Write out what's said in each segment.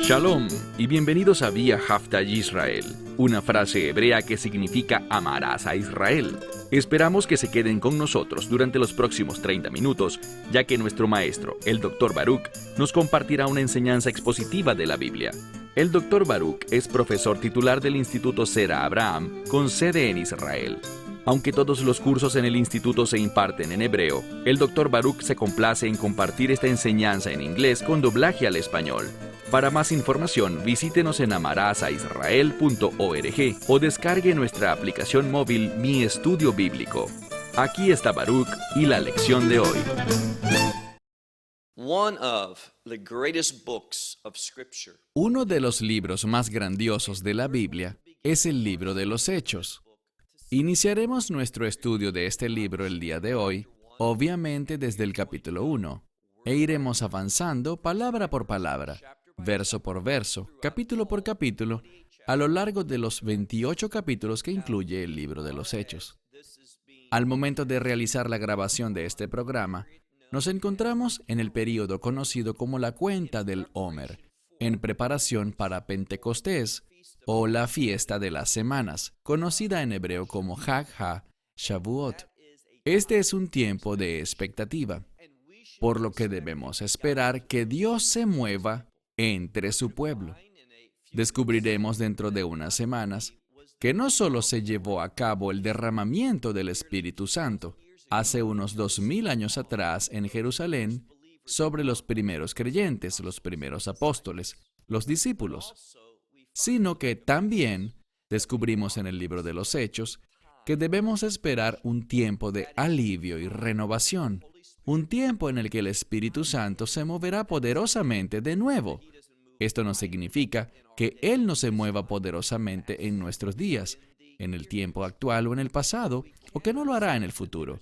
Shalom y bienvenidos a Vía Hafta Yisrael, una frase hebrea que significa amarás a Israel. Esperamos que se queden con nosotros durante los próximos 30 minutos, ya que nuestro maestro, el Dr. Baruch, nos compartirá una enseñanza expositiva de la Biblia. El Dr. Baruch es profesor titular del Instituto Zera Abraham, con sede en Israel. Aunque todos los cursos en el instituto se imparten en hebreo, el Dr. Baruch se complace en compartir esta enseñanza en inglés con doblaje al español. Para más información, visítenos en amarazaisrael.org o descargue nuestra aplicación móvil Mi Estudio Bíblico. Aquí está Baruch y la lección de hoy. Uno de los libros más grandiosos de la Biblia es el libro de los Hechos. Iniciaremos nuestro estudio de este libro el día de hoy, obviamente desde el capítulo 1, e iremos avanzando palabra por palabra, verso por verso, capítulo por capítulo, a lo largo de los 28 capítulos que incluye el libro de los Hechos. Al momento de realizar la grabación de este programa, nos encontramos en el período conocido como la cuenta del Homer, en preparación para Pentecostés, o la fiesta de las semanas, conocida en hebreo como Hag HaShavuot. Este es un tiempo de expectativa, por lo que debemos esperar que Dios se mueva entre su pueblo. Descubriremos dentro de unas semanas que no solo se llevó a cabo el derramamiento del Espíritu Santo hace unos 2000 años atrás en Jerusalén sobre los primeros creyentes, los primeros apóstoles, los discípulos, sino que también descubrimos en el libro de los Hechos que debemos esperar un tiempo de alivio y renovación, un tiempo en el que el Espíritu Santo se moverá poderosamente de nuevo. Esto no significa que Él no se mueva poderosamente en nuestros días, en el tiempo actual o en el pasado, o que no lo hará en el futuro.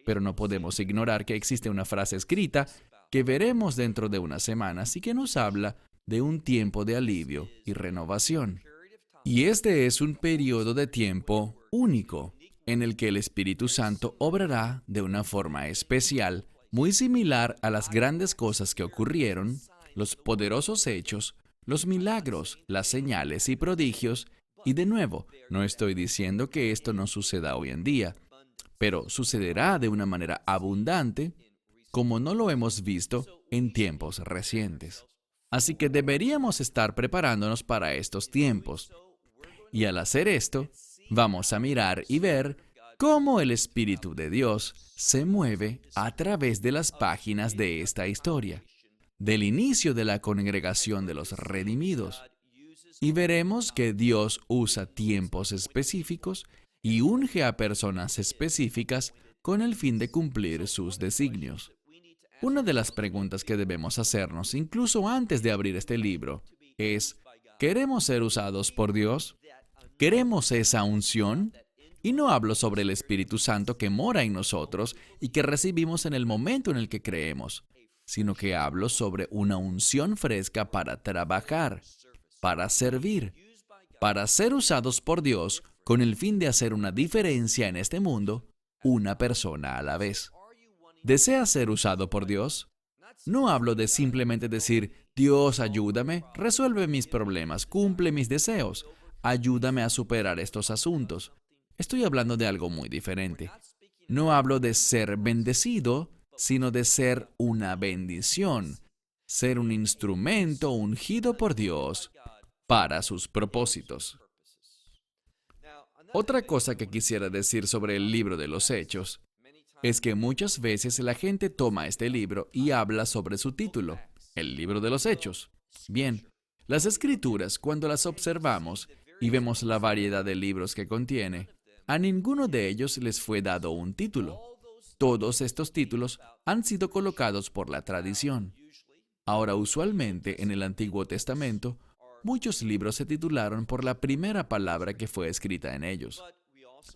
Pero no podemos ignorar que existe una frase escrita que veremos dentro de unas semanas y que nos habla de un tiempo de alivio y renovación. Y este es un periodo de tiempo único, en el que el Espíritu Santo obrará de una forma especial, muy similar a las grandes cosas que ocurrieron, los poderosos hechos, los milagros, las señales y prodigios, y de nuevo, no estoy diciendo que esto no suceda hoy en día, pero sucederá de una manera abundante, como no lo hemos visto en tiempos recientes. Así que deberíamos estar preparándonos para estos tiempos. Y al hacer esto, vamos a mirar y ver cómo el Espíritu de Dios se mueve a través de las páginas de esta historia, del inicio de la congregación de los redimidos. Y veremos que Dios usa tiempos específicos y unge a personas específicas con el fin de cumplir sus designios. Una de las preguntas que debemos hacernos, incluso antes de abrir este libro, es: ¿queremos ser usados por Dios? ¿Queremos esa unción? Y no hablo sobre el Espíritu Santo que mora en nosotros y que recibimos en el momento en el que creemos, sino que hablo sobre una unción fresca para trabajar, para servir, para ser usados por Dios con el fin de hacer una diferencia en este mundo, una persona a la vez. ¿Deseas ser usado por Dios? No hablo de simplemente decir: Dios, ayúdame, resuelve mis problemas, cumple mis deseos, ayúdame a superar estos asuntos. Estoy hablando de algo muy diferente. No hablo de ser bendecido, sino de ser una bendición, ser un instrumento ungido por Dios para sus propósitos. Otra cosa que quisiera decir sobre el libro de los Hechos es que muchas veces la gente toma este libro y habla sobre su título, el libro de los Hechos. Bien, las Escrituras, cuando las observamos y vemos la variedad de libros que contiene, a ninguno de ellos les fue dado un título. Todos estos títulos han sido colocados por la tradición. Ahora, usualmente en el Antiguo Testamento, muchos libros se titularon por la primera palabra que fue escrita en ellos.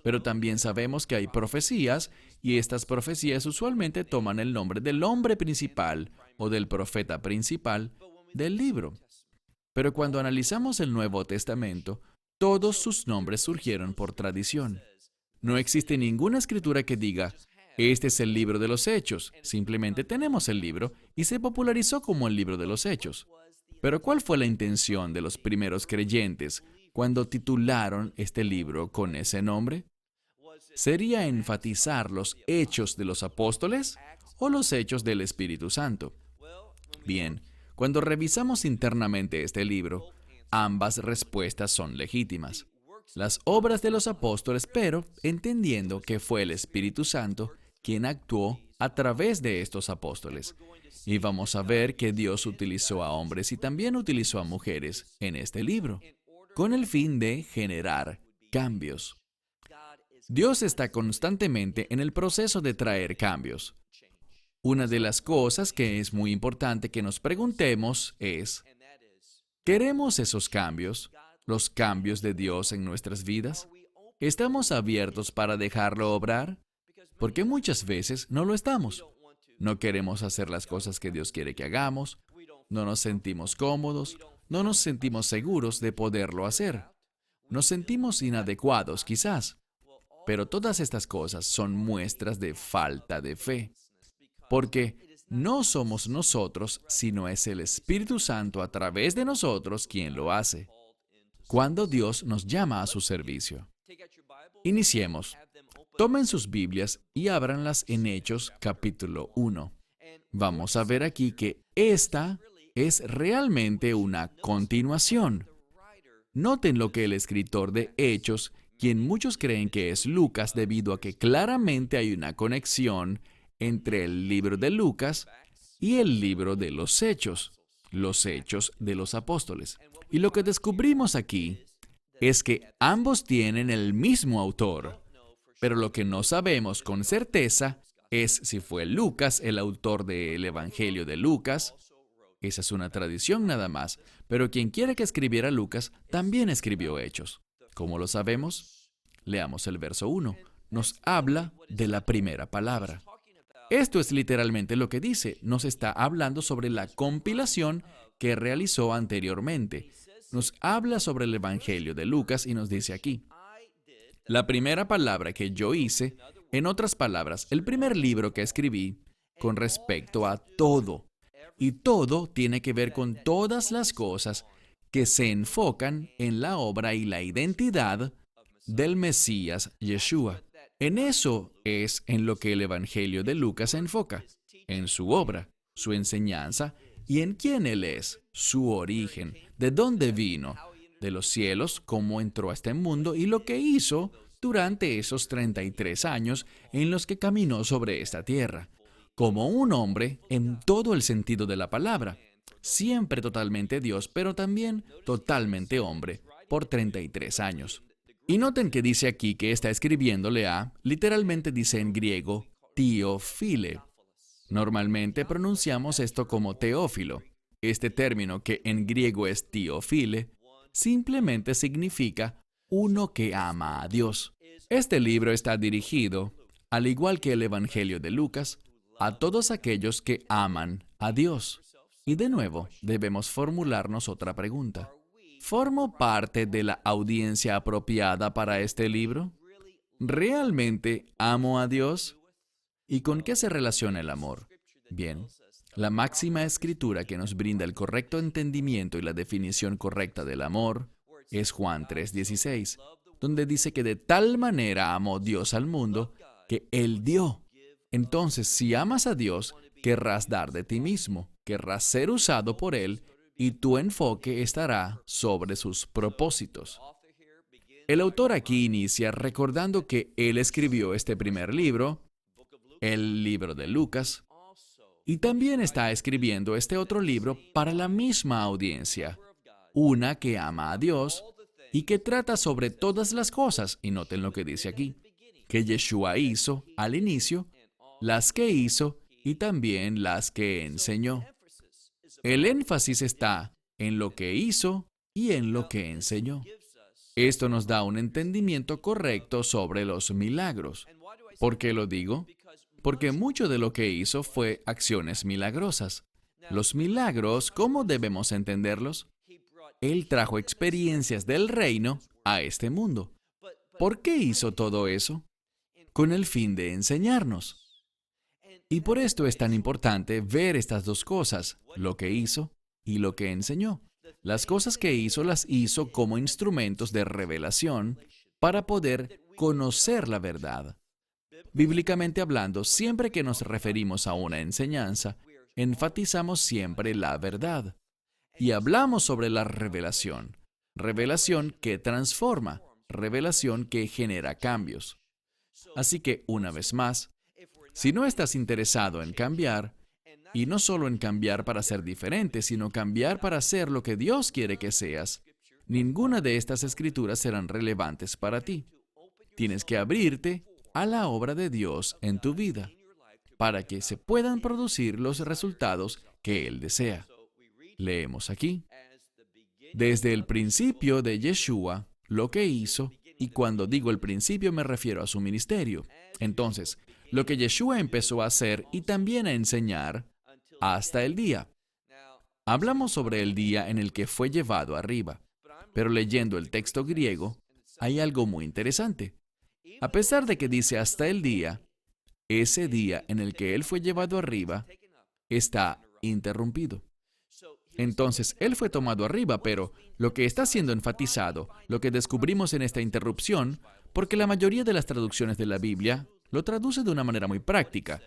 Pero también sabemos que hay profecías, y estas profecías usualmente toman el nombre del hombre principal o del profeta principal del libro. Pero cuando analizamos el Nuevo Testamento, todos sus nombres surgieron por tradición. No existe ninguna escritura que diga: este es el libro de los Hechos. Simplemente tenemos el libro y se popularizó como el libro de los Hechos. Pero ¿cuál fue la intención de los primeros creyentes cuando titularon este libro con ese nombre? ¿Sería enfatizar los hechos de los apóstoles o los hechos del Espíritu Santo? Bien, cuando revisamos internamente este libro, ambas respuestas son legítimas. Las obras de los apóstoles, pero entendiendo que fue el Espíritu Santo quien actuó a través de estos apóstoles. Y vamos a ver que Dios utilizó a hombres y también utilizó a mujeres en este libro, con el fin de generar cambios. Dios está constantemente en el proceso de traer cambios. Una de las cosas que es muy importante que nos preguntemos es, ¿queremos esos cambios? ¿Los cambios de Dios en nuestras vidas? ¿Estamos abiertos para dejarlo obrar? Porque muchas veces no lo estamos. No queremos hacer las cosas que Dios quiere que hagamos, no nos sentimos cómodos, no nos sentimos seguros de poderlo hacer. Nos sentimos inadecuados quizás. Pero todas estas cosas son muestras de falta de fe. Porque no somos nosotros, sino es el Espíritu Santo a través de nosotros quien lo hace, cuando Dios nos llama a su servicio. Iniciemos. Tomen sus Biblias y ábranlas en Hechos capítulo 1. Vamos a ver aquí que esta es realmente una continuación. Noten lo que el escritor de Hechos, quien muchos creen que es Lucas debido a que claramente hay una conexión entre el libro de Lucas y el libro de los Hechos de los apóstoles. Y lo que descubrimos aquí es que ambos tienen el mismo autor, pero lo que no sabemos con certeza es si fue Lucas el autor del Evangelio de Lucas. Esa es una tradición nada más, pero quien quiera que escribiera Lucas también escribió Hechos. ¿Cómo lo sabemos? Leamos el verso 1. Nos habla de la primera palabra. Esto es literalmente lo que dice. Nos está hablando sobre la compilación que realizó anteriormente. Nos habla sobre el Evangelio de Lucas y nos dice aquí: la primera palabra que yo hice, en otras palabras, el primer libro que escribí con respecto a todo. Y todo tiene que ver con todas las cosas que se enfocan en la obra y la identidad del Mesías Yeshua. En eso es en lo que el Evangelio de Lucas se enfoca, en su obra, su enseñanza y en quién Él es, su origen, de dónde vino, de los cielos, cómo entró a este mundo y lo que hizo durante esos 33 años en los que caminó sobre esta tierra, como un hombre en todo el sentido de la palabra, siempre totalmente Dios, pero también totalmente hombre, por 33 años. Y noten que dice aquí que está escribiéndole a, literalmente dice en griego, Teófile. Normalmente pronunciamos esto como Teófilo. Este término, que en griego es Teófile, simplemente significa uno que ama a Dios. Este libro está dirigido, al igual que el Evangelio de Lucas, a todos aquellos que aman a Dios. Y de nuevo, debemos formularnos otra pregunta. ¿Formo parte de la audiencia apropiada para este libro? ¿Realmente amo a Dios? ¿Y con qué se relaciona el amor? Bien, la máxima escritura que nos brinda el correcto entendimiento y la definición correcta del amor es Juan 3:16, donde dice que de tal manera amó Dios al mundo que Él dio. Entonces, si amas a Dios, querrás dar de ti mismo, querrás ser usado por Él y tu enfoque estará sobre sus propósitos. El autor aquí inicia recordando que él escribió este primer libro, el libro de Lucas, y también está escribiendo este otro libro para la misma audiencia, una que ama a Dios y que trata sobre todas las cosas, y noten lo que dice aquí, que Yeshua hizo al inicio, las que hizo y también las que enseñó. El énfasis está en lo que hizo y en lo que enseñó. Esto nos da un entendimiento correcto sobre los milagros. ¿Por qué lo digo? Porque mucho de lo que hizo fue acciones milagrosas. Los milagros, ¿cómo debemos entenderlos? Él trajo experiencias del reino a este mundo. ¿Por qué hizo todo eso? Con el fin de enseñarnos. Y por esto es tan importante ver estas dos cosas, lo que hizo y lo que enseñó. Las cosas que hizo las hizo como instrumentos de revelación para poder conocer la verdad. Bíblicamente hablando, siempre que nos referimos a una enseñanza, enfatizamos siempre la verdad. Y hablamos sobre la revelación. Revelación que transforma, revelación que genera cambios. Así que, una vez más, si no estás interesado en cambiar, y no solo en cambiar para ser diferente, sino cambiar para ser lo que Dios quiere que seas, ninguna de estas escrituras serán relevantes para ti. Tienes que abrirte a la obra de Dios en tu vida para que se puedan producir los resultados que Él desea. Leemos aquí: desde el principio de Yeshua, lo que hizo, y cuando digo el principio me refiero a su ministerio. Entonces, lo que Yeshua empezó a hacer y también a enseñar hasta el día. Hablamos sobre el día en el que fue llevado arriba, pero leyendo el texto griego, hay algo muy interesante. A pesar de que dice hasta el día, ese día en el que Él fue llevado arriba está interrumpido. Entonces, Él fue tomado arriba, pero lo que está siendo enfatizado, lo que descubrimos en esta interrupción, porque la mayoría de las traducciones de la Biblia lo traduce de una manera muy práctica,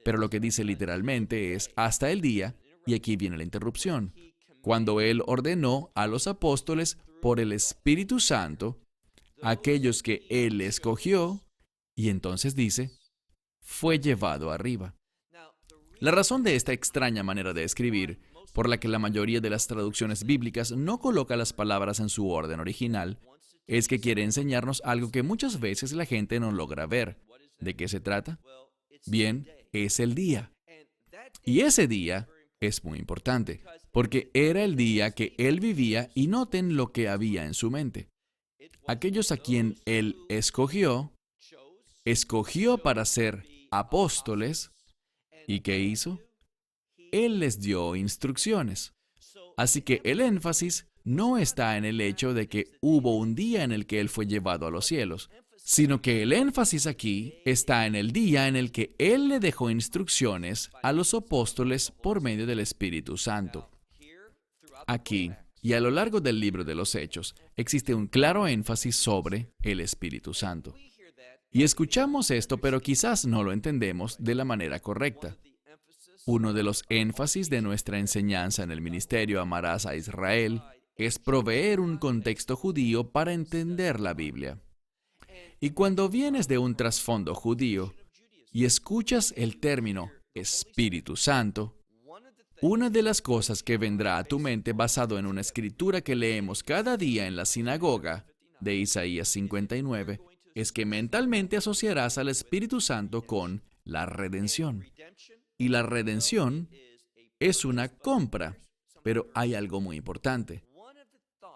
pero lo que dice literalmente es hasta el día, y aquí viene la interrupción, cuando Él ordenó a los apóstoles por el Espíritu Santo, aquellos que Él escogió, y entonces dice, fue llevado arriba. La razón de esta extraña manera de escribir, por la que la mayoría de las traducciones bíblicas no coloca las palabras en su orden original, es que quiere enseñarnos algo que muchas veces la gente no logra ver. ¿De qué se trata? Bien, es el día. Y ese día es muy importante, porque era el día que Él vivía, y noten lo que había en su mente. Aquellos a quien Él escogió para ser apóstoles, ¿y qué hizo? Él les dio instrucciones. Así que el énfasis no está en el hecho de que hubo un día en el que Él fue llevado a los cielos, sino que el énfasis aquí está en el día en el que Él le dejó instrucciones a los apóstoles por medio del Espíritu Santo. Aquí, y a lo largo del libro de los Hechos, existe un claro énfasis sobre el Espíritu Santo. Y escuchamos esto, pero quizás no lo entendemos de la manera correcta. Uno de los énfasis de nuestra enseñanza en el ministerio Amarás a Israel es proveer un contexto judío para entender la Biblia. Y cuando vienes de un trasfondo judío y escuchas el término Espíritu Santo, una de las cosas que vendrá a tu mente basado en una escritura que leemos cada día en la sinagoga de Isaías 59 es que mentalmente asociarás al Espíritu Santo con la redención. Y la redención es una compra, pero hay algo muy importante.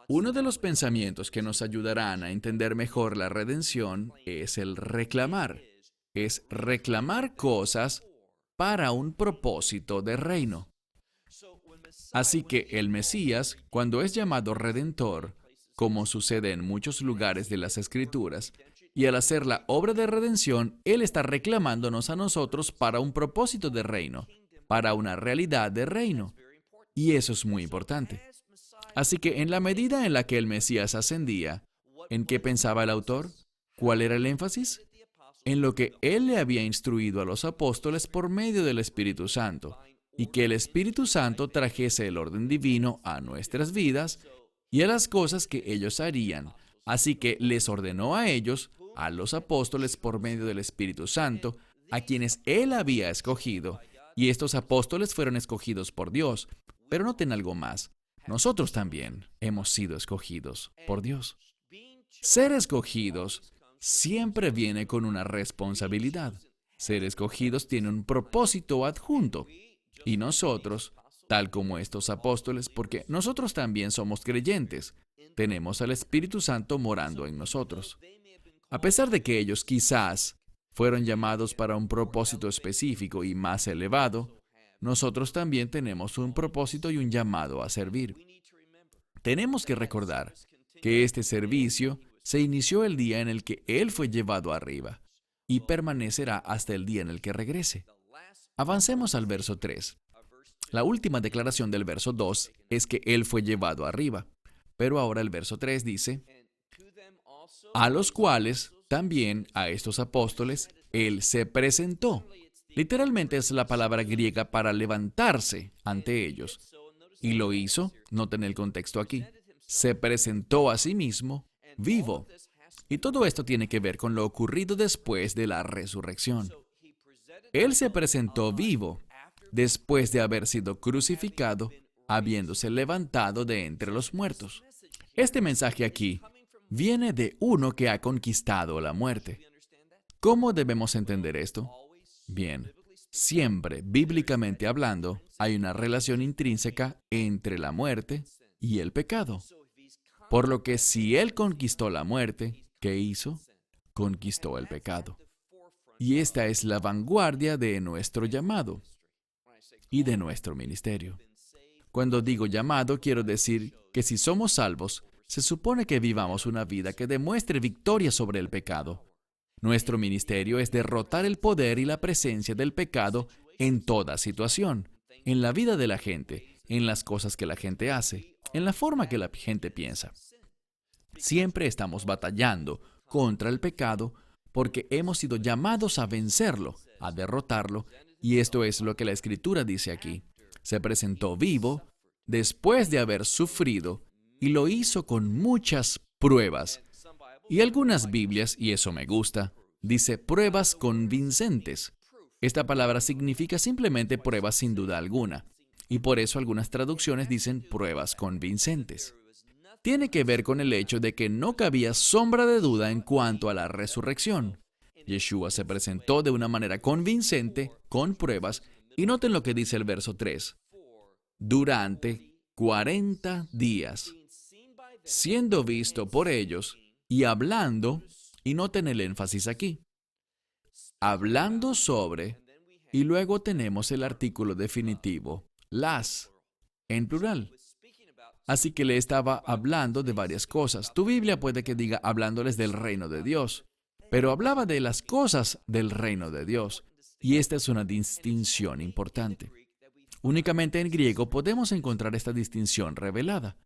Uno de los pensamientos que nos ayudarán a entender mejor la redención es el reclamar. Es reclamar cosas para un propósito de reino. Así que el Mesías, cuando es llamado Redentor, como sucede en muchos lugares de las Escrituras, y al hacer la obra de redención, Él está reclamándonos a nosotros para un propósito de reino, para una realidad de reino. Y eso es muy importante. Así que en la medida en la que el Mesías ascendía, ¿en qué pensaba el autor? ¿Cuál era el énfasis? En lo que Él le había instruido a los apóstoles por medio del Espíritu Santo, y que el Espíritu Santo trajese el orden divino a nuestras vidas y a las cosas que ellos harían. Así que les ordenó a ellos, a los apóstoles por medio del Espíritu Santo, a quienes Él había escogido, y estos apóstoles fueron escogidos por Dios. Pero noten algo más. Nosotros también hemos sido escogidos por Dios. Ser escogidos siempre viene con una responsabilidad. Ser escogidos tiene un propósito adjunto. Y nosotros, tal como estos apóstoles, porque nosotros también somos creyentes, tenemos al Espíritu Santo morando en nosotros. A pesar de que ellos quizás fueron llamados para un propósito específico y más elevado, nosotros también tenemos un propósito y un llamado a servir. Tenemos que recordar que este servicio se inició el día en el que Él fue llevado arriba y permanecerá hasta el día en el que regrese. Avancemos al verso 3. La última declaración del verso 2 es que Él fue llevado arriba. Pero ahora el verso 3 dice, a los cuales también a estos apóstoles Él se presentó. Literalmente es la palabra griega para levantarse ante ellos. Y lo hizo, noten el contexto aquí, se presentó a sí mismo vivo. Y todo esto tiene que ver con lo ocurrido después de la resurrección. Él se presentó vivo después de haber sido crucificado, habiéndose levantado de entre los muertos. Este mensaje aquí viene de uno que ha conquistado la muerte. ¿Cómo debemos entender esto? Bien, siempre, bíblicamente hablando, hay una relación intrínseca entre la muerte y el pecado. Por lo que si Él conquistó la muerte, ¿qué hizo? Conquistó el pecado. Y esta es la vanguardia de nuestro llamado y de nuestro ministerio. Cuando digo llamado, quiero decir que si somos salvos, se supone que vivamos una vida que demuestre victoria sobre el pecado. Nuestro ministerio es derrotar el poder y la presencia del pecado en toda situación, en la vida de la gente, en las cosas que la gente hace, en la forma que la gente piensa. Siempre estamos batallando contra el pecado porque hemos sido llamados a vencerlo, a derrotarlo, y esto es lo que la Escritura dice aquí. Se presentó vivo después de haber sufrido y lo hizo con muchas pruebas. Y algunas Biblias, y eso me gusta, dice pruebas convincentes. Esta palabra significa simplemente pruebas sin duda alguna, y por eso algunas traducciones dicen pruebas convincentes. Tiene que ver con el hecho de que no cabía sombra de duda en cuanto a la resurrección. Yeshua se presentó de una manera convincente, con pruebas, y noten lo que dice el verso 3. Durante 40 días, siendo visto por ellos y hablando, y noten el énfasis aquí, hablando sobre, y luego tenemos el artículo definitivo, las, en plural. Así que le estaba hablando de varias cosas. Tu Biblia puede que diga hablándoles del reino de Dios, pero hablaba de las cosas del reino de Dios. Y esta es una distinción importante. Únicamente en griego podemos encontrar esta distinción revelada.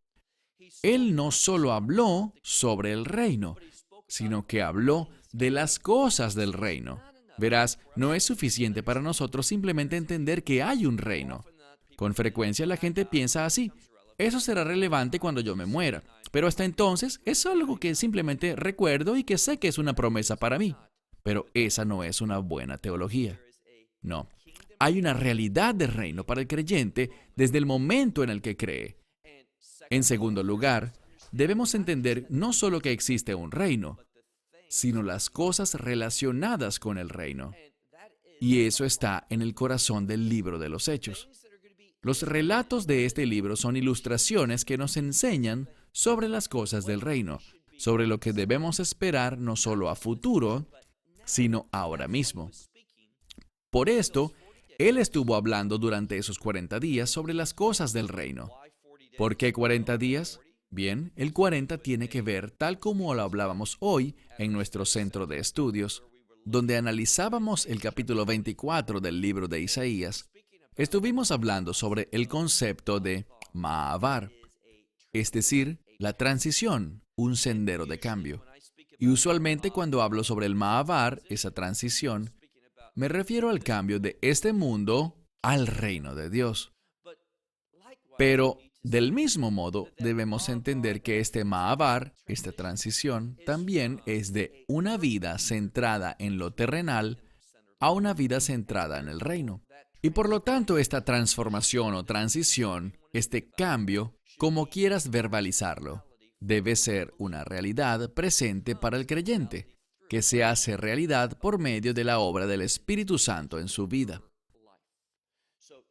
Él no solo habló sobre el reino, sino que habló de las cosas del reino. Verás, no es suficiente para nosotros simplemente entender que hay un reino. Con frecuencia la gente piensa así. Eso será relevante cuando yo me muera. Pero hasta entonces es algo que simplemente recuerdo y que sé que es una promesa para mí. Pero esa no es una buena teología. No. Hay una realidad de reino para el creyente desde el momento en el que cree. En segundo lugar, debemos entender no solo que existe un reino, sino las cosas relacionadas con el reino. Y eso está en el corazón del libro de los Hechos. Los relatos de este libro son ilustraciones que nos enseñan sobre las cosas del reino, sobre lo que debemos esperar no solo a futuro, sino ahora mismo. Por esto, Él estuvo hablando durante esos 40 días sobre las cosas del reino. ¿Por qué 40 días? Bien, el 40 tiene que ver, tal como lo hablábamos hoy en nuestro centro de estudios, donde analizábamos el capítulo 24 del libro de Isaías. Estuvimos hablando sobre el concepto de Ma'abar, es decir, la transición, un sendero de cambio. Y usualmente cuando hablo sobre el Ma'abar, esa transición, me refiero al cambio de este mundo al reino de Dios. Pero, del mismo modo, debemos entender que este Ma'abar, esta transición, también es de una vida centrada en lo terrenal a una vida centrada en el reino. Y por lo tanto, esta transformación o transición, este cambio, como quieras verbalizarlo, debe ser una realidad presente para el creyente, que se hace realidad por medio de la obra del Espíritu Santo en su vida.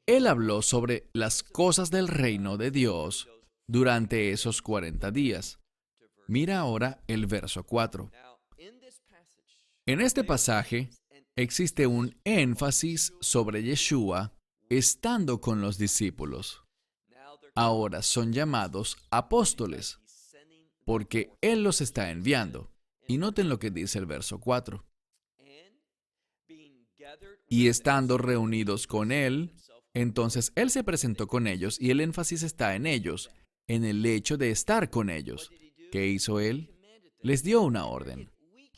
Él habló sobre las cosas del reino de Dios durante esos 40 días. Mira ahora el verso 4. En este pasaje existe un énfasis sobre Yeshua estando con los discípulos. Ahora son llamados apóstoles, porque Él los está enviando. Y noten lo que dice el verso 4. Y estando reunidos con Él, Entonces Él se presentó con ellos y el énfasis está en ellos, en el hecho de estar con ellos. ¿Qué hizo Él? Les dio una orden.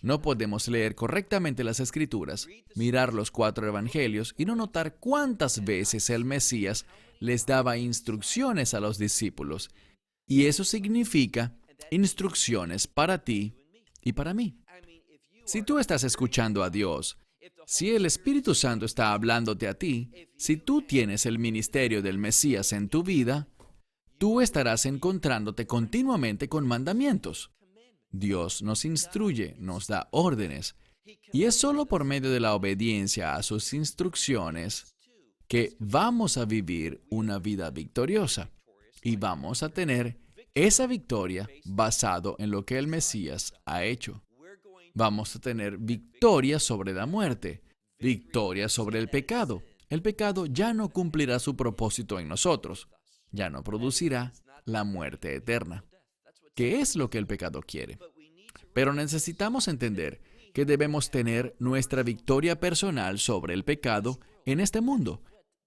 No podemos leer correctamente las Escrituras, mirar los 4 evangelios y no notar cuántas veces el Mesías les daba instrucciones a los discípulos. Y eso significa instrucciones para ti y para mí. Si tú estás escuchando a Dios, si el Espíritu Santo está hablándote a ti, si tú tienes el ministerio del Mesías en tu vida, tú estarás encontrándote continuamente con mandamientos. Dios nos instruye, nos da órdenes, y es solo por medio de la obediencia a sus instrucciones que vamos a vivir una vida victoriosa y vamos a tener esa victoria basado en lo que el Mesías ha hecho. Vamos a tener victoria sobre la muerte, victoria sobre el pecado. El pecado ya no cumplirá su propósito en nosotros, ya no producirá la muerte eterna, que es lo que el pecado quiere. Pero necesitamos entender que debemos tener nuestra victoria personal sobre el pecado en este mundo.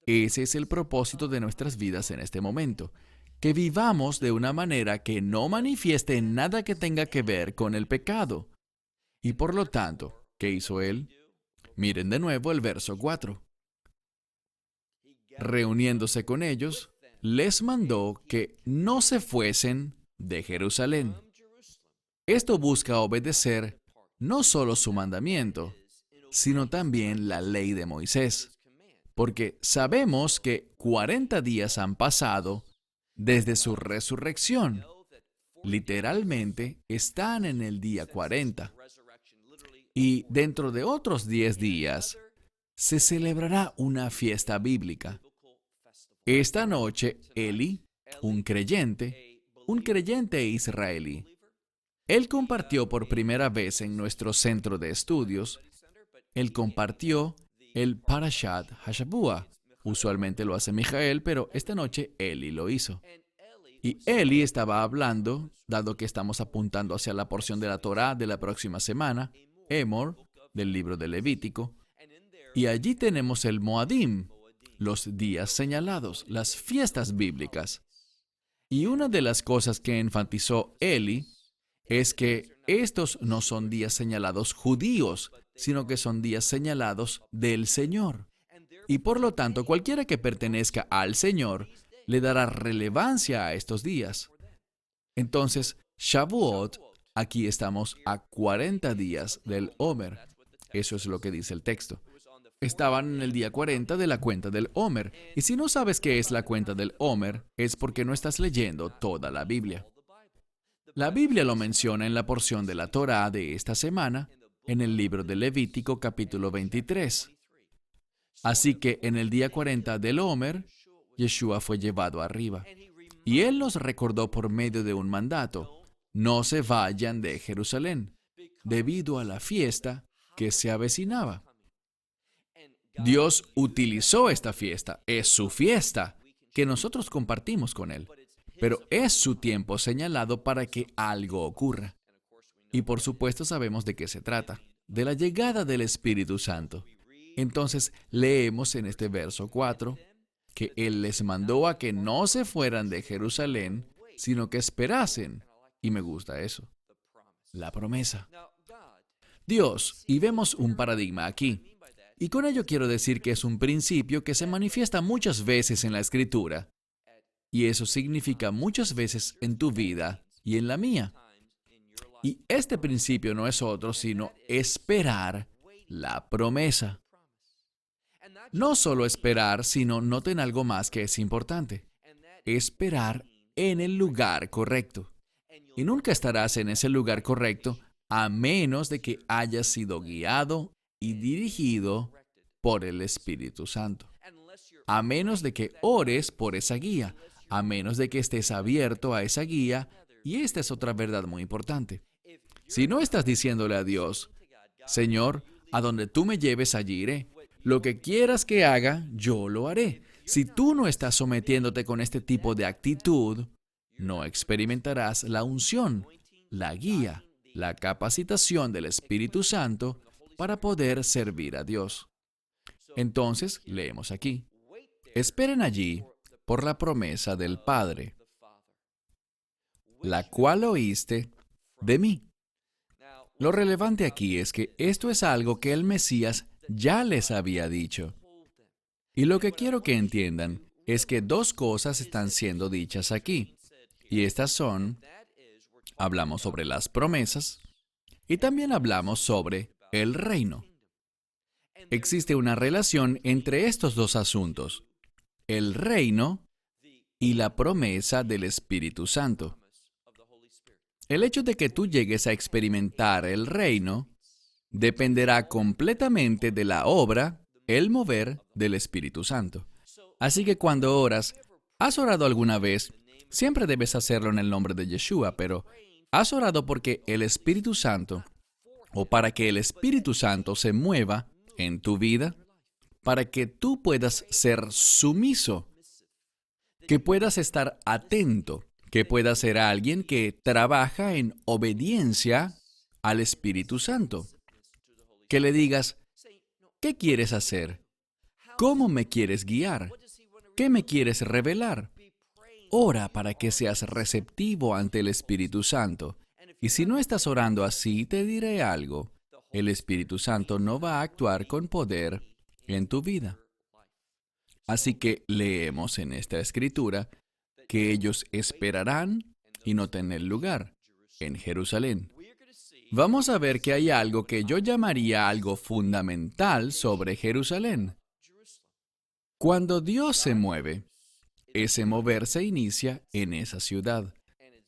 Ese es el propósito de nuestras vidas en este momento. Que vivamos de una manera que no manifieste nada que tenga que ver con el pecado. Y por lo tanto, ¿qué hizo Él? Miren de nuevo el verso 4. Reuniéndose con ellos, les mandó que no se fuesen de Jerusalén. Esto busca obedecer no solo su mandamiento, sino también la ley de Moisés. Porque sabemos que 40 días han pasado desde su resurrección. Literalmente están en el día 40. Y dentro de otros 10 días se celebrará una fiesta bíblica. Esta noche, Eli, un creyente israelí, él compartió por primera vez en nuestro centro de estudios, él compartió el Parashat Hashabua. Usualmente lo hace Mijael, pero esta noche Eli lo hizo. Y Eli estaba hablando, dado que estamos apuntando hacia la porción de la Torá de la próxima semana, Emor, del libro de Levítico, y allí tenemos el Moadim, los días señalados, las fiestas bíblicas. Y una de las cosas que enfatizó Eli es que estos no son días señalados judíos, sino que son días señalados del Señor. Y por lo tanto, cualquiera que pertenezca al Señor le dará relevancia a estos días. Entonces, Shavuot, aquí estamos a 40 días del Omer. Eso es lo que dice el texto. Estaban en el día 40 de la cuenta del Omer. Y si no sabes qué es la cuenta del Omer, es porque no estás leyendo toda la Biblia. La Biblia lo menciona en la porción de la Torá de esta semana, en el libro de Levítico capítulo 23. Así que en el día 40 del Omer, Yeshua fue llevado arriba. Y Él los recordó por medio de un mandato: no se vayan de Jerusalén, debido a la fiesta que se avecinaba. Dios utilizó esta fiesta, es su fiesta, que nosotros compartimos con Él. Pero es su tiempo señalado para que algo ocurra. Y por supuesto sabemos de qué se trata, de la llegada del Espíritu Santo. Entonces leemos en este verso 4 que Él les mandó a que no se fueran de Jerusalén, sino que esperasen. Y me gusta eso. La promesa. Dios, y vemos un paradigma aquí. Y con ello quiero decir que es un principio que se manifiesta muchas veces en la Escritura. Y eso significa muchas veces en tu vida y en la mía. Y este principio no es otro sino esperar la promesa. No solo esperar, sino noten algo más que es importante. Esperar en el lugar correcto. Y nunca estarás en ese lugar correcto a menos de que hayas sido guiado y dirigido por el Espíritu Santo. A menos de que ores por esa guía. A menos de que estés abierto a esa guía. Y esta es otra verdad muy importante. Si no estás diciéndole a Dios: Señor, a donde tú me lleves, allí iré. Lo que quieras que haga, yo lo haré. Si tú no estás sometiéndote con este tipo de actitud, no experimentarás la unción, la guía, la capacitación del Espíritu Santo para poder servir a Dios. Entonces, leemos aquí: esperen allí por la promesa del Padre, la cual oíste de mí. Lo relevante aquí es que esto es algo que el Mesías ya les había dicho. Y lo que quiero que entiendan es que dos cosas están siendo dichas aquí. Y estas son, hablamos sobre las promesas y también hablamos sobre el reino. Existe una relación entre estos dos asuntos, el reino y la promesa del Espíritu Santo. El hecho de que tú llegues a experimentar el reino dependerá completamente de la obra, el mover del Espíritu Santo. Así que cuando oras, ¿has orado alguna vez? Siempre debes hacerlo en el nombre de Yeshua, pero ¿has orado porque el Espíritu Santo, o para que el Espíritu Santo se mueva en tu vida? Para que tú puedas ser sumiso, que puedas estar atento, que puedas ser alguien que trabaja en obediencia al Espíritu Santo. Que le digas, ¿qué quieres hacer? ¿Cómo me quieres guiar? ¿Qué me quieres revelar? Ora para que seas receptivo ante el Espíritu Santo. Y si no estás orando así, te diré algo. El Espíritu Santo no va a actuar con poder en tu vida. Así que leemos en esta escritura que ellos esperarán y no tener lugar en Jerusalén. Vamos a ver que hay algo que yo llamaría algo fundamental sobre Jerusalén. Cuando Dios se mueve, ese mover se inicia en esa ciudad.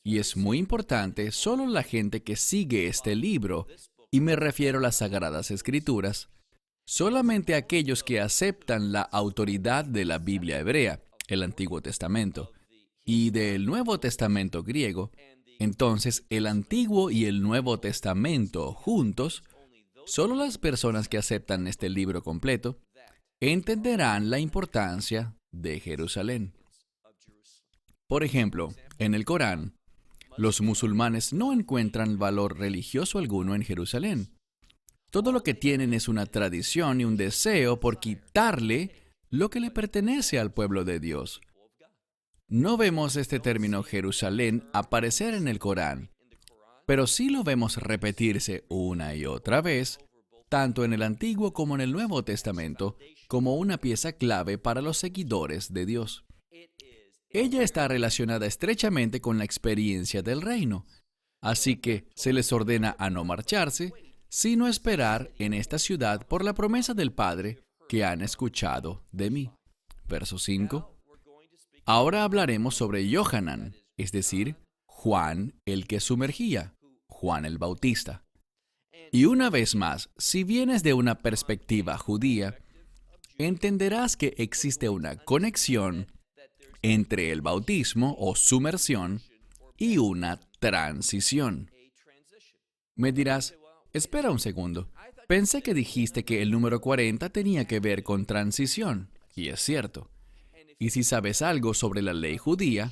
Y es muy importante, solo la gente que sigue este libro, y me refiero a las Sagradas Escrituras, solamente aquellos que aceptan la autoridad de la Biblia hebrea, el Antiguo Testamento, y del Nuevo Testamento griego. Entonces, el Antiguo y el Nuevo Testamento juntos, solo las personas que aceptan este libro completo entenderán la importancia de Jerusalén. Por ejemplo, en el Corán, los musulmanes no encuentran valor religioso alguno en Jerusalén. Todo lo que tienen es una tradición y un deseo por quitarle lo que le pertenece al pueblo de Dios. No vemos este término Jerusalén aparecer en el Corán, pero sí lo vemos repetirse una y otra vez, tanto en el Antiguo como en el Nuevo Testamento, como una pieza clave para los seguidores de Dios. Ella está relacionada estrechamente con la experiencia del reino, así que se les ordena a no marcharse, sino esperar en esta ciudad por la promesa del Padre que han escuchado de mí. Verso 5. Ahora hablaremos sobre Yohanan, es decir, Juan el que sumergía, Juan el Bautista. Y una vez más, si vienes de una perspectiva judía, entenderás que existe una conexión entre el bautismo o sumersión y una transición. Me dirás, espera un segundo, pensé que dijiste que el número 40 tenía que ver con transición, y es cierto. Y si sabes algo sobre la ley judía,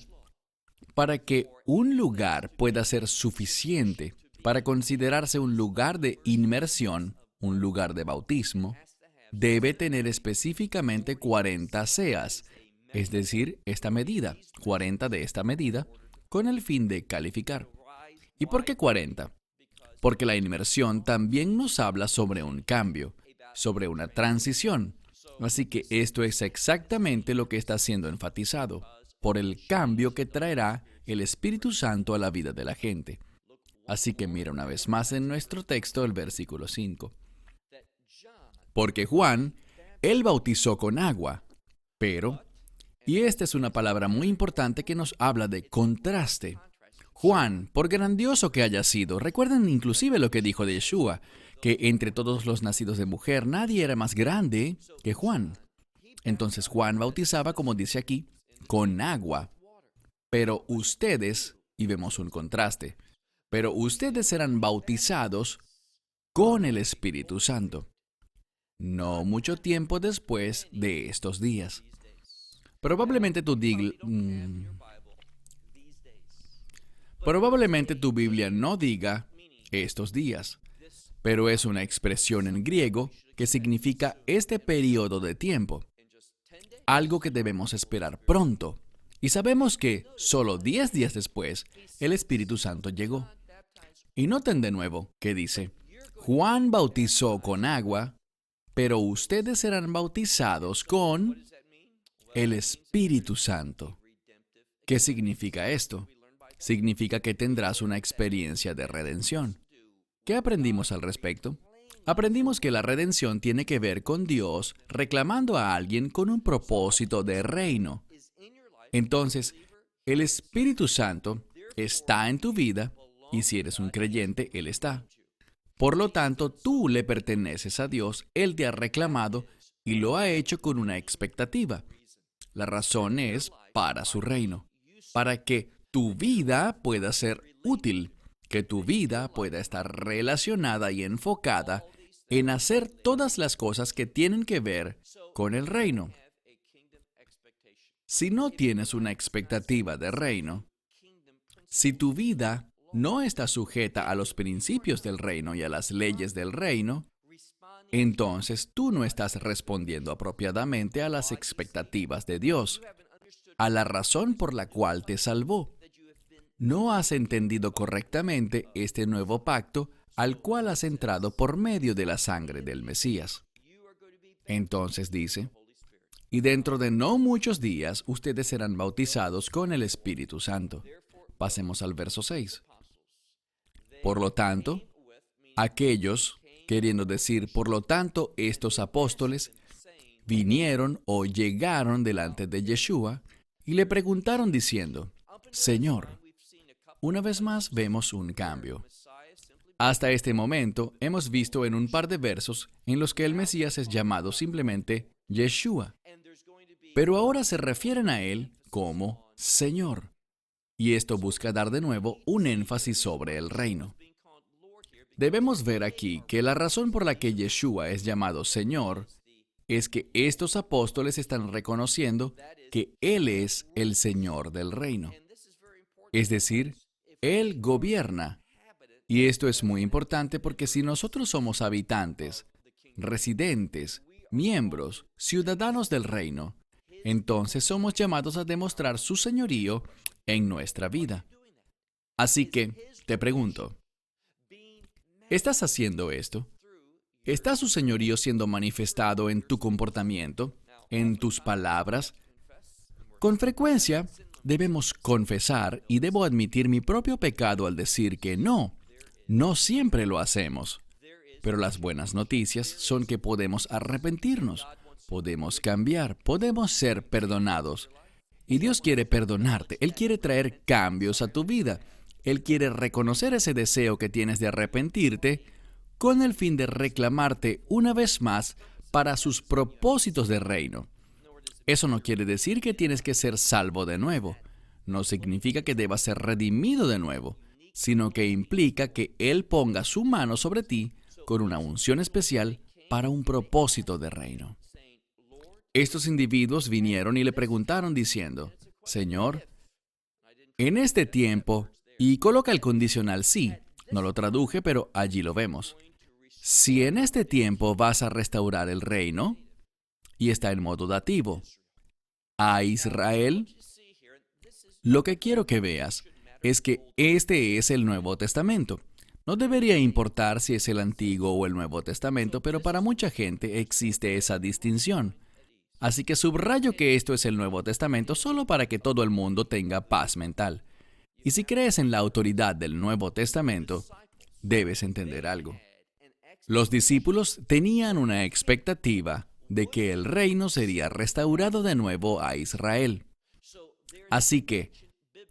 para que un lugar pueda ser suficiente para considerarse un lugar de inmersión, un lugar de bautismo, debe tener específicamente 40 seas, es decir, esta medida, 40 de esta medida, con el fin de calificar. ¿Y por qué 40? Porque la inmersión también nos habla sobre un cambio, sobre una transición. Así que esto es exactamente lo que está siendo enfatizado, por el cambio que traerá el Espíritu Santo a la vida de la gente. Así que mira una vez más en nuestro texto el versículo 5. Porque Juan, él bautizó con agua, pero, y esta es una palabra muy importante que nos habla de contraste. Juan, por grandioso que haya sido, recuerden inclusive lo que dijo de Yeshua, que entre todos los nacidos de mujer nadie era más grande que Juan. Entonces Juan bautizaba, como dice aquí, con agua. Pero ustedes, y vemos un contraste, pero ustedes serán bautizados con el Espíritu Santo. No mucho tiempo después de estos días. Probablemente tu Biblia no diga estos días, pero es una expresión en griego que significa este periodo de tiempo. algo que debemos esperar pronto. Y sabemos que solo 10 días después, el Espíritu Santo llegó. Y noten de nuevo que dice, Juan bautizó con agua, pero ustedes serán bautizados con el Espíritu Santo. ¿Qué significa esto? Significa que tendrás una experiencia de redención. ¿Qué aprendimos al respecto? Aprendimos que la redención tiene que ver con Dios reclamando a alguien con un propósito de reino. Entonces, el Espíritu Santo está en tu vida y si eres un creyente, Él está. Por lo tanto, tú le perteneces a Dios, Él te ha reclamado y lo ha hecho con una expectativa. La razón es para su reino, para que tu vida pueda ser útil, que tu vida pueda estar relacionada y enfocada en hacer todas las cosas que tienen que ver con el reino. Si no tienes una expectativa de reino, si tu vida no está sujeta a los principios del reino y a las leyes del reino, entonces tú no estás respondiendo apropiadamente a las expectativas de Dios, a la razón por la cual te salvó. No has entendido correctamente este nuevo pacto al cual has entrado por medio de la sangre del Mesías. Entonces dice, y dentro de no muchos días ustedes serán bautizados con el Espíritu Santo. Pasemos al verso 6. Por lo tanto, aquellos, queriendo decir, por lo tanto, estos apóstoles vinieron o llegaron delante de Yeshua y le preguntaron diciendo, Señor, una vez más vemos un cambio. Hasta este momento hemos visto en un par de versos en los que el Mesías es llamado simplemente Yeshua, pero ahora se refieren a él como Señor. Y esto busca dar de nuevo un énfasis sobre el reino. Debemos ver aquí que la razón por la que Yeshua es llamado Señor es que estos apóstoles están reconociendo que Él es el Señor del reino. Es decir, Él gobierna. Y esto es muy importante porque si nosotros somos habitantes, residentes, miembros, ciudadanos del reino, entonces somos llamados a demostrar su señorío en nuestra vida. Así que, te pregunto, ¿estás haciendo esto? ¿Está su señorío siendo manifestado en tu comportamiento, en tus palabras? Con frecuencia, debemos confesar y debo admitir mi propio pecado al decir que no siempre lo hacemos. Pero las buenas noticias son que podemos arrepentirnos, podemos cambiar, podemos ser perdonados. Y Dios quiere perdonarte, Él quiere traer cambios a tu vida. Él quiere reconocer ese deseo que tienes de arrepentirte con el fin de reclamarte una vez más para sus propósitos de reino. Eso no quiere decir que tienes que ser salvo de nuevo. No significa que debas ser redimido de nuevo, sino que implica que Él ponga su mano sobre ti con una unción especial para un propósito de reino. Estos individuos vinieron y le preguntaron diciendo, Señor, en este tiempo, y coloca el condicional sí, no lo traduje, pero allí lo vemos. Si en este tiempo vas a restaurar el reino, y está en modo dativo, a Israel, lo que quiero que veas es que este es el Nuevo Testamento. No debería importar si es el Antiguo o el Nuevo Testamento, pero para mucha gente existe esa distinción. Así que subrayo que esto es el Nuevo Testamento solo para que todo el mundo tenga paz mental. Y si crees en la autoridad del Nuevo Testamento, debes entender algo. Los discípulos tenían una expectativa de que el reino sería restaurado de nuevo a Israel. Así que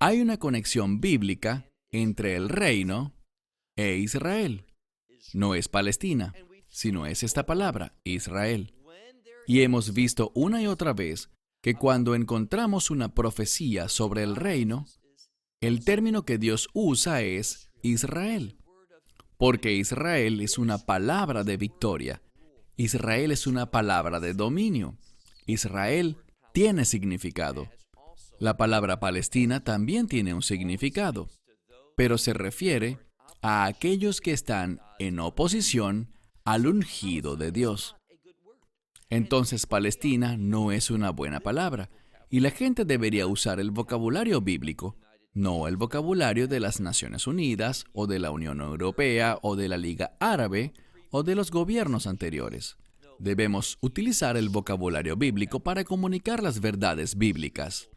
hay una conexión bíblica entre el reino e Israel. No es Palestina, sino es esta palabra, Israel. Y hemos visto una y otra vez que cuando encontramos una profecía sobre el reino, el término que Dios usa es Israel. Porque Israel es una palabra de victoria. Israel es una palabra de dominio. Israel tiene significado. La palabra Palestina también tiene un significado, pero se refiere a aquellos que están en oposición al ungido de Dios. Entonces Palestina no es una buena palabra y la gente debería usar el vocabulario bíblico, no el vocabulario de las Naciones Unidas o de la Unión Europea o de la Liga Árabe o de los gobiernos anteriores. Debemos utilizar el vocabulario bíblico para comunicar las verdades bíblicas.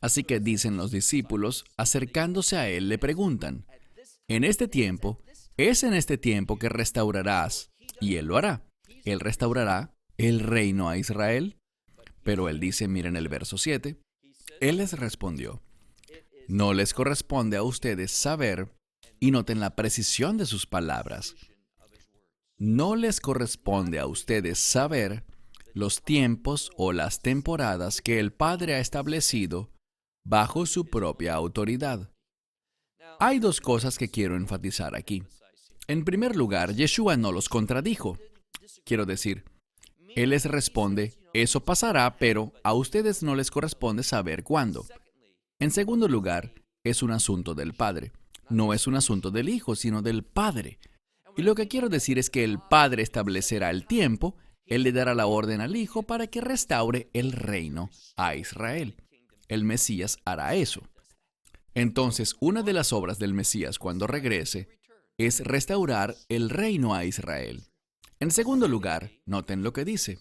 Así que dicen los discípulos, acercándose a él, le preguntan, en este tiempo, ¿es en este tiempo que restaurarás? Y él lo hará. Él restaurará el reino a Israel. Pero él dice, miren el verso 7, él les respondió, no les corresponde a ustedes saber, y noten la precisión de sus palabras, no les corresponde a ustedes saber los tiempos o las temporadas que el Padre ha establecido bajo su propia autoridad. Hay dos cosas que quiero enfatizar aquí. En primer lugar, Yeshua no los contradijo. Quiero decir, Él les responde, eso pasará, pero a ustedes no les corresponde saber cuándo. En segundo lugar, es un asunto del Padre. No es un asunto del Hijo, sino del Padre. Y lo que quiero decir es que el Padre establecerá el tiempo, Él le dará la orden al Hijo para que restaure el reino a Israel. El Mesías hará eso. Entonces, una de las obras del Mesías cuando regrese es restaurar el reino a Israel. En segundo lugar, noten lo que dice.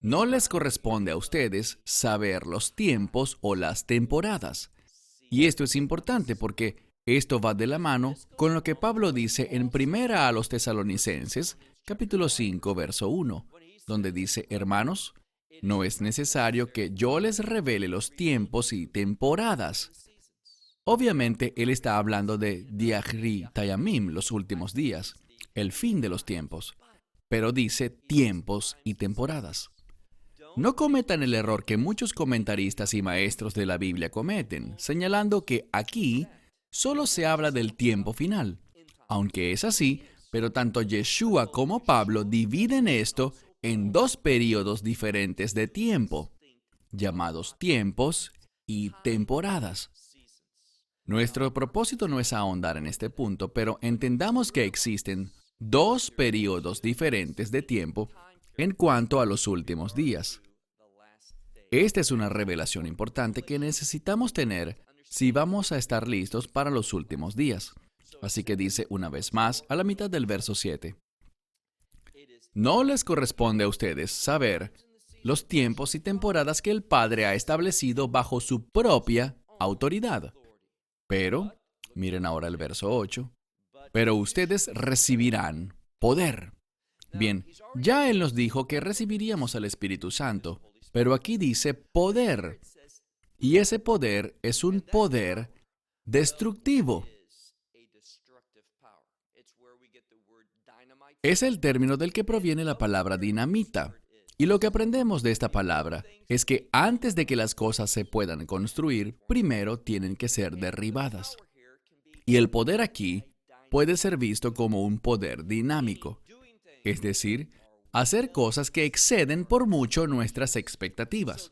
No les corresponde a ustedes saber los tiempos o las temporadas. Y esto es importante porque esto va de la mano con lo que Pablo dice en Primera a los Tesalonicenses, capítulo 5, verso 1, donde dice, hermanos, no es necesario que yo les revele los tiempos y temporadas. Obviamente, él está hablando de Diachri Tayamim, los últimos días, el fin de los tiempos. Pero dice tiempos y temporadas. No cometan el error que muchos comentaristas y maestros de la Biblia cometen, señalando que aquí solo se habla del tiempo final. Aunque es así, pero tanto Yeshua como Pablo dividen esto en dos períodos diferentes de tiempo, llamados tiempos y temporadas. Nuestro propósito no es ahondar en este punto, pero entendamos que existen dos períodos diferentes de tiempo en cuanto a los últimos días. Esta es una revelación importante que necesitamos tener si vamos a estar listos para los últimos días. Así que dice una vez más a la mitad del verso 7. No les corresponde a ustedes saber los tiempos y temporadas que el Padre ha establecido bajo su propia autoridad. Pero, miren ahora el verso 8, pero ustedes recibirán poder. Bien, ya Él nos dijo que recibiríamos al Espíritu Santo, pero aquí dice poder. Y ese poder es un poder destructivo. Es el término del que proviene la palabra dinamita. Y lo que aprendemos de esta palabra es que antes de que las cosas se puedan construir, primero tienen que ser derribadas. Y el poder aquí puede ser visto como un poder dinámico, es decir, hacer cosas que exceden por mucho nuestras expectativas.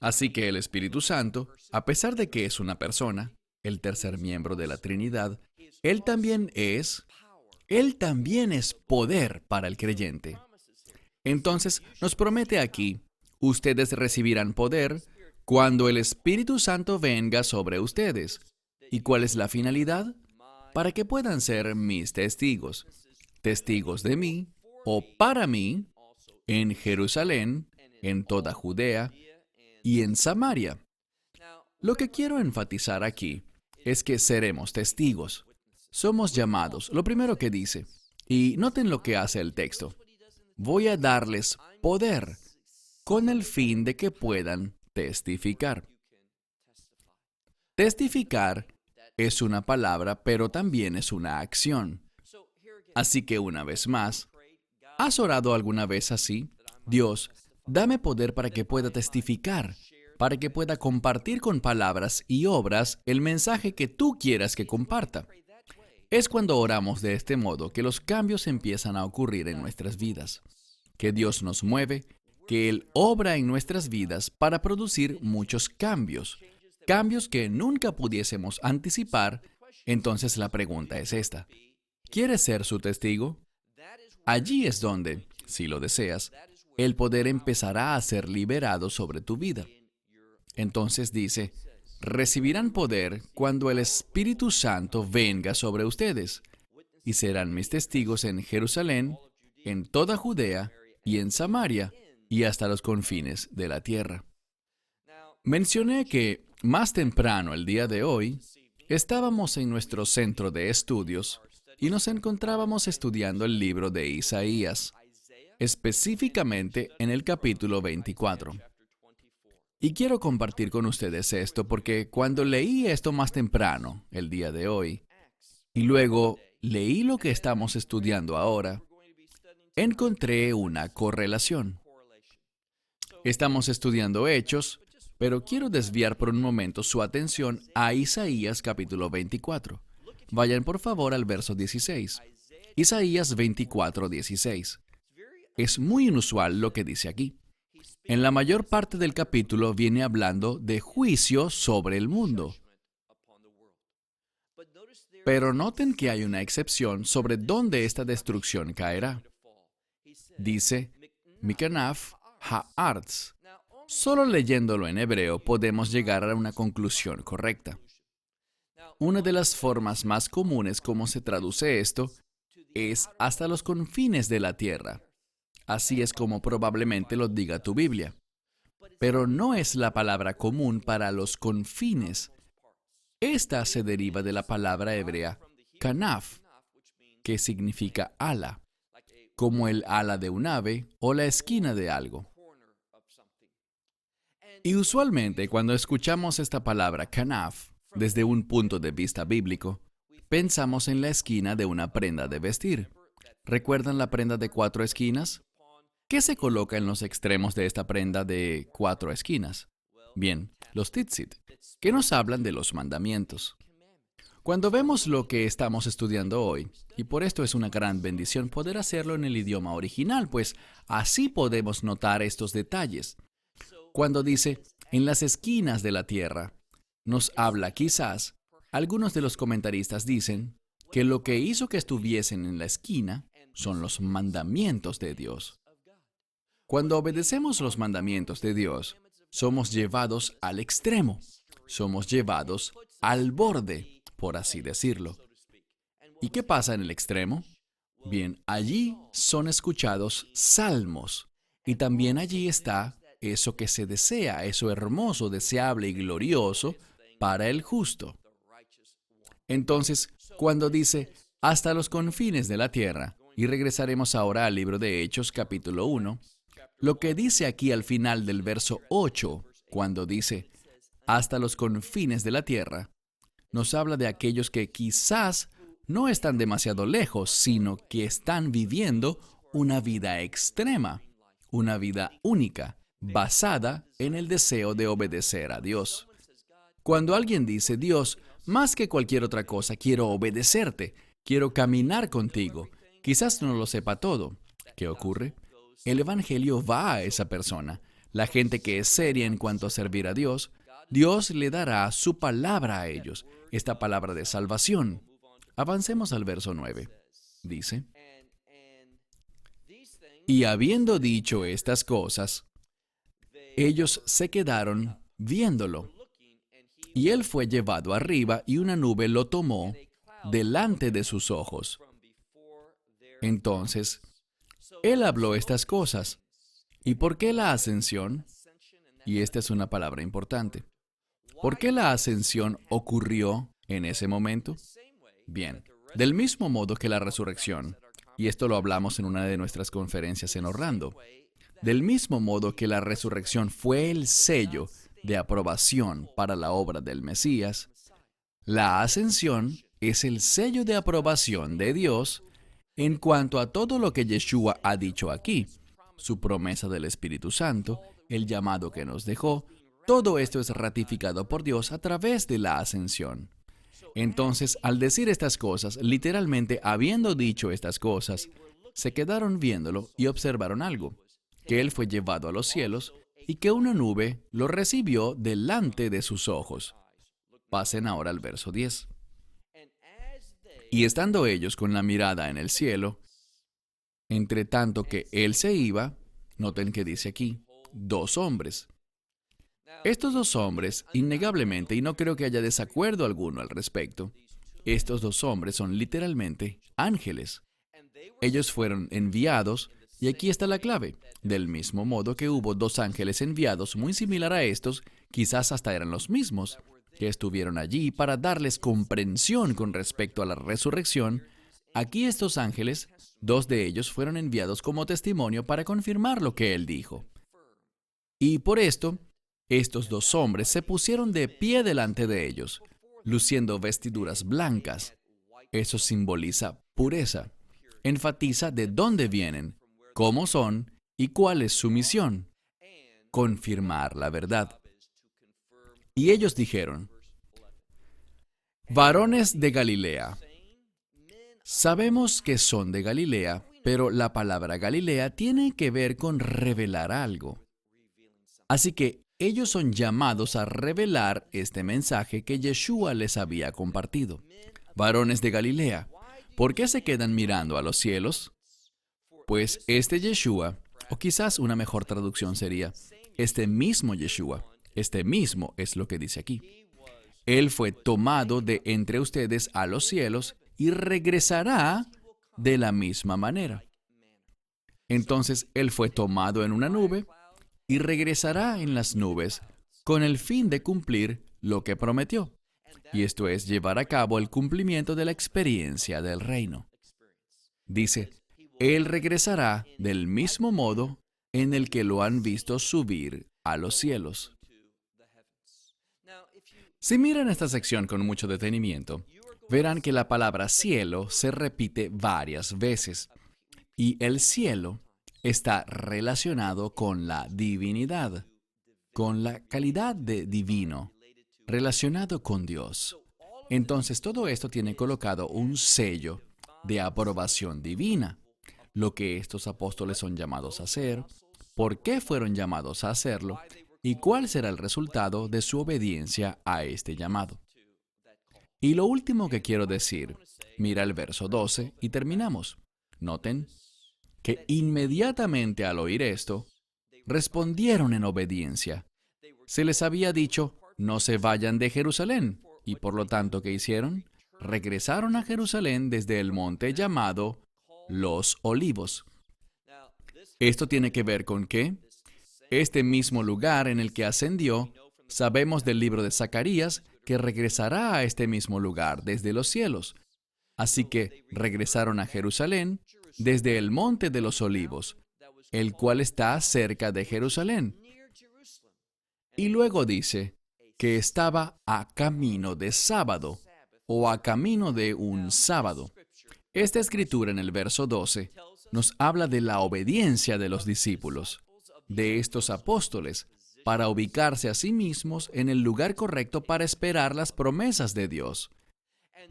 Así que el Espíritu Santo, a pesar de que es una persona, el tercer miembro de la Trinidad, Él también es poder para el creyente. Entonces, nos promete aquí, ustedes recibirán poder cuando el Espíritu Santo venga sobre ustedes. ¿Y cuál es la finalidad? Para que puedan ser mis testigos. Testigos de mí, o para mí, en Jerusalén, en toda Judea y en Samaria. Lo que quiero enfatizar aquí es que seremos testigos. Somos llamados, lo primero que dice, y noten lo que hace el texto. Voy a darles poder con el fin de que puedan testificar. Testificar es una palabra, pero también es una acción. Así que una vez más, ¿has orado alguna vez así? Dios, dame poder para que pueda testificar, para que pueda compartir con palabras y obras el mensaje que tú quieras que comparta. Es cuando oramos de este modo que los cambios empiezan a ocurrir en nuestras vidas. Que Dios nos mueve, que Él obra en nuestras vidas para producir muchos cambios, cambios que nunca pudiésemos anticipar. Entonces la pregunta es esta: ¿quieres ser su testigo? Allí es donde, si lo deseas, el poder empezará a ser liberado sobre tu vida. Entonces dice, recibirán poder cuando el Espíritu Santo venga sobre ustedes, y serán mis testigos en Jerusalén, en toda Judea y en Samaria, y hasta los confines de la tierra. Mencioné que más temprano el día de hoy, estábamos en nuestro centro de estudios y nos encontrábamos estudiando el libro de Isaías, específicamente en el capítulo 24. Y quiero compartir con ustedes esto porque cuando leí esto más temprano, el día de hoy, y luego leí lo que estamos estudiando ahora, encontré una correlación. Estamos estudiando Hechos, pero quiero desviar por un momento su atención a Isaías capítulo 24. Vayan por favor al verso 16. Isaías 24, 16. Es muy inusual lo que dice aquí. En la mayor parte del capítulo viene hablando de juicio sobre el mundo. Pero noten que hay una excepción sobre dónde esta destrucción caerá. Dice, Mikanaf ha'artz. Solo leyéndolo en hebreo podemos llegar a una conclusión correcta. Una de las formas más comunes como se traduce esto es hasta los confines de la tierra. Así es como probablemente lo diga tu Biblia. Pero no es la palabra común para los confines. Esta se deriva de la palabra hebrea kanaf, que significa ala, como el ala de un ave o la esquina de algo. Y usualmente cuando escuchamos esta palabra kanaf, desde un punto de vista bíblico, pensamos en la esquina de una prenda de vestir. ¿Recuerdan la prenda de 4 esquinas? ¿Qué se coloca en los extremos de esta prenda de 4 esquinas? Bien, los tzitzit, que nos hablan de los mandamientos. Cuando vemos lo que estamos estudiando hoy, y por esto es una gran bendición poder hacerlo en el idioma original, pues así podemos notar estos detalles. Cuando dice, en las esquinas de la tierra, nos habla quizás, algunos de los comentaristas dicen, que lo que hizo que estuviesen en la esquina son los mandamientos de Dios. Cuando obedecemos los mandamientos de Dios, somos llevados al extremo, somos llevados al borde, por así decirlo. ¿Y qué pasa en el extremo? Bien, allí son escuchados salmos, y también allí está eso que se desea, eso hermoso, deseable y glorioso para el justo. Entonces, cuando dice, hasta los confines de la tierra, y regresaremos ahora al libro de Hechos capítulo 1, lo que dice aquí al final del verso 8, cuando dice, hasta los confines de la tierra, nos habla de aquellos que quizás no están demasiado lejos, sino que están viviendo una vida extrema, una vida única, basada en el deseo de obedecer a Dios. Cuando alguien dice, Dios, más que cualquier otra cosa, quiero obedecerte, quiero caminar contigo, quizás no lo sepa todo. ¿Qué ocurre? El Evangelio va a esa persona. La gente que es seria en cuanto a servir a Dios, Dios le dará su palabra a ellos, esta palabra de salvación. Avancemos al verso 9. Dice, y habiendo dicho estas cosas, ellos se quedaron viéndolo. Y él fue llevado arriba y una nube lo tomó delante de sus ojos. Entonces, él habló estas cosas. ¿Y por qué la ascensión? Y esta es una palabra importante. ¿Por qué la ascensión ocurrió en ese momento? Bien, del mismo modo que la resurrección, y esto lo hablamos en una de nuestras conferencias en Orlando, del mismo modo que la resurrección fue el sello de aprobación para la obra del Mesías, la ascensión es el sello de aprobación de Dios en cuanto a todo lo que Yeshua ha dicho aquí, su promesa del Espíritu Santo, el llamado que nos dejó, todo esto es ratificado por Dios a través de la ascensión. Entonces, al decir estas cosas, literalmente habiendo dicho estas cosas, se quedaron viéndolo y observaron algo, que Él fue llevado a los cielos y que una nube lo recibió delante de sus ojos. Pasen ahora al verso 10. Y estando ellos con la mirada en el cielo, entre tanto que Él se iba, Noten que dice aquí, 2 hombres. Estos 2 hombres, innegablemente, y no creo que haya desacuerdo alguno al respecto, estos 2 hombres son literalmente ángeles. Ellos fueron enviados, y aquí está la clave. Del mismo modo que hubo 2 ángeles enviados muy similar a estos, quizás hasta eran los mismos, que estuvieron allí para darles comprensión con respecto a la resurrección. Aquí estos ángeles, 2 de ellos fueron enviados como testimonio para confirmar lo que él dijo. Y por esto, estos 2 hombres se pusieron de pie delante de ellos, luciendo vestiduras blancas. Eso simboliza pureza. Enfatiza de dónde vienen, cómo son y cuál es su misión. Confirmar la verdad. Y ellos dijeron, varones de Galilea. Sabemos que son de Galilea, pero la palabra Galilea tiene que ver con revelar algo. Así que ellos son llamados a revelar este mensaje que Yeshua les había compartido. Varones de Galilea, ¿por qué se quedan mirando a los cielos? Pues este Yeshua, o quizás una mejor traducción sería, este mismo Yeshua, este mismo es lo que dice aquí. Él fue tomado de entre ustedes a los cielos y regresará de la misma manera. Entonces, Él fue tomado en una nube y regresará en las nubes con el fin de cumplir lo que prometió. Y esto es llevar a cabo el cumplimiento de la experiencia del reino. Dice, Él regresará del mismo modo en el que lo han visto subir a los cielos. Si miran esta sección con mucho detenimiento, verán que la palabra cielo se repite varias veces. Y el cielo está relacionado con la divinidad, con la calidad de divino, relacionado con Dios. Entonces todo esto tiene colocado un sello de aprobación divina. Lo que estos apóstoles son llamados a hacer, por qué fueron llamados a hacerlo y cuál será el resultado de su obediencia a este llamado. Y lo último que quiero decir, mira el verso 12 y terminamos. Noten que inmediatamente al oír esto, respondieron en obediencia. Se les había dicho, no se vayan de Jerusalén, y por lo tanto, ¿qué hicieron? Regresaron a Jerusalén desde el monte llamado Los Olivos. ¿Esto tiene que ver con qué? Este mismo lugar en el que ascendió, sabemos del libro de Zacarías que regresará a este mismo lugar desde los cielos. Así que regresaron a Jerusalén desde el monte de los Olivos, el cual está cerca de Jerusalén. Y luego dice que estaba a camino de sábado o a camino de un sábado. Esta escritura en el verso 12 nos habla de la obediencia de los discípulos, de estos apóstoles, para ubicarse a sí mismos en el lugar correcto para esperar las promesas de Dios.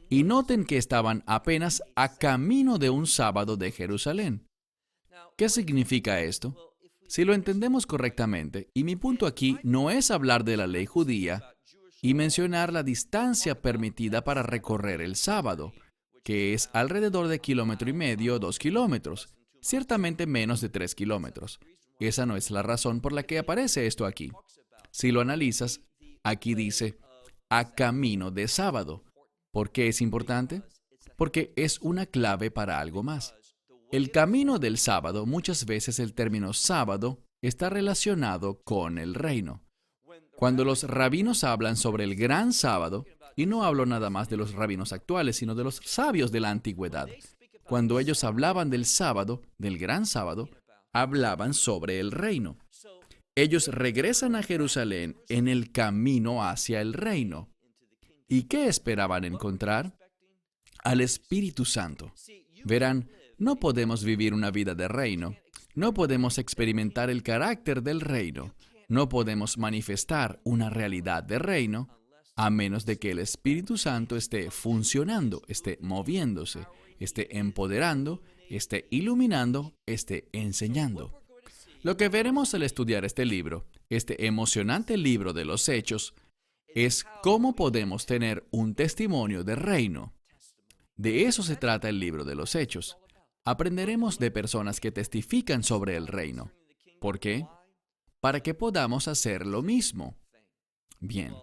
Y noten que estaban apenas a camino de un sábado de Jerusalén. ¿Qué significa esto? Si lo entendemos correctamente, y mi punto aquí no es hablar de la ley judía y mencionar la distancia permitida para recorrer el sábado, que es alrededor de 1,5 km, 2 kilómetros, ciertamente menos de 3 kilómetros. Esa no es la razón por la que aparece esto aquí. Si lo analizas, aquí dice, a camino de sábado. ¿Por qué es importante? Porque es una clave para algo más. El camino del sábado, muchas veces el término sábado, está relacionado con el reino. Cuando los rabinos hablan sobre el gran sábado, y no hablo nada más de los rabinos actuales, sino de los sabios de la antigüedad, cuando ellos hablaban del sábado, del gran sábado, hablaban sobre el reino. Ellos regresan a Jerusalén en el camino hacia el reino. ¿Y qué esperaban encontrar? Al Espíritu Santo. Verán, no podemos vivir una vida de reino. No podemos experimentar el carácter del reino. No podemos manifestar una realidad de reino a menos de que el Espíritu Santo esté funcionando, esté moviéndose, esté empoderando, esté iluminando, esté enseñando. Lo que veremos al estudiar este libro, este emocionante libro de los Hechos, es cómo podemos tener un testimonio de reino. De eso se trata el libro de los Hechos. Aprenderemos de personas que testifican sobre el reino. ¿Por qué? Para que podamos hacer lo mismo. Bien,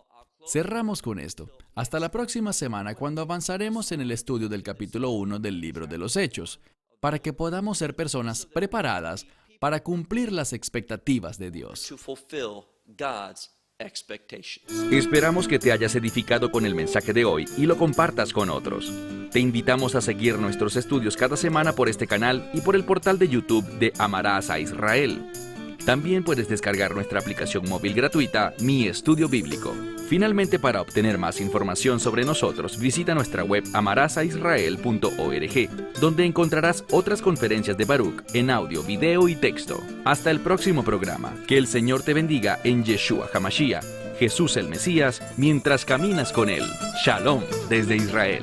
cerramos con esto. Hasta la próxima semana cuando avanzaremos en el estudio del capítulo 1 del libro de los Hechos, para que podamos ser personas preparadas para cumplir las expectativas de Dios. Esperamos que te hayas edificado con el mensaje de hoy y lo compartas con otros. Te invitamos a seguir nuestros estudios cada semana por este canal y por el portal de YouTube de Amarás a Israel. También puedes descargar nuestra aplicación móvil gratuita, Mi Estudio Bíblico. Finalmente, para obtener más información sobre nosotros, visita nuestra web amarasaisrael.org, donde encontrarás otras conferencias de Baruch en audio, video y texto. Hasta el próximo programa. Que el Señor te bendiga en Yeshua HaMashiach, Jesús el Mesías, mientras caminas con Él. Shalom desde Israel.